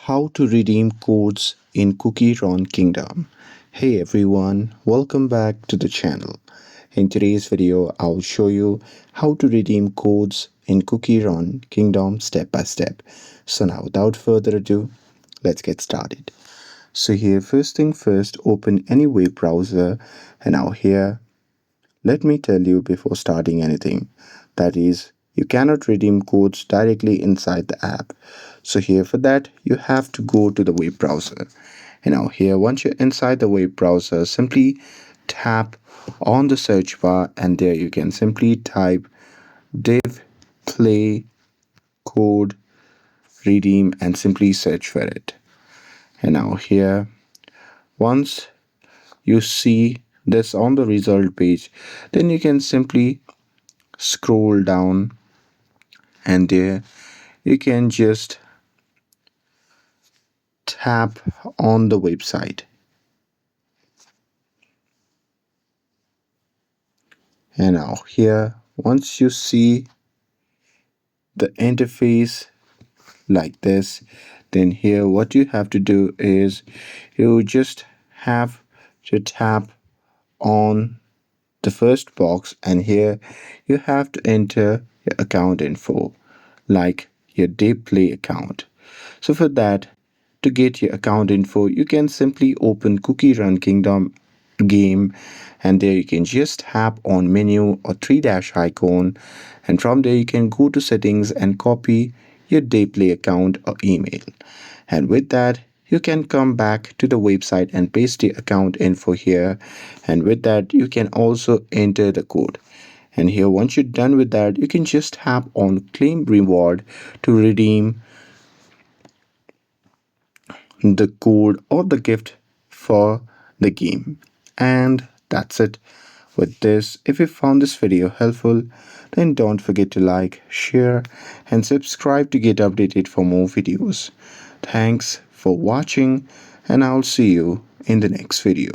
How to redeem codes in Cookie Run Kingdom. Hey everyone, welcome back to the channel. In today's video, I'll show you how to redeem codes in Cookie Run Kingdom step by step. So now without further ado, let's get started. So here, first thing first, open any web browser, and now here let me tell you before starting anything, that is, you cannot redeem codes directly inside the app. So here for that, you have to go to the web browser. And now here, once you're inside the web browser, simply tap on the search bar and there you can simply type div play code redeem and simply search for it. And now here, once you see this on the result page, then you can simply scroll down and there you can just tap on the website. And now here, once you see the interface like this, then here what you have to do is you just have to tap on the first box, and here you have to enter your account info like your day play account. So for that, to get your account info, you can simply open Cookie Run Kingdom game, and there you can just tap on menu or three dash icon, and from there you can go to settings and copy your day play account or email. And with that, you can come back to the website and paste the account info here, and with that you can also enter the code. And here, once you're done with that, you can just tap on claim reward to redeem the code or the gift for the game. And that's it with this. If you found this video helpful, then don't forget to like, share and subscribe to get updated for more videos. Thanks for watching, and I'll see you in the next video.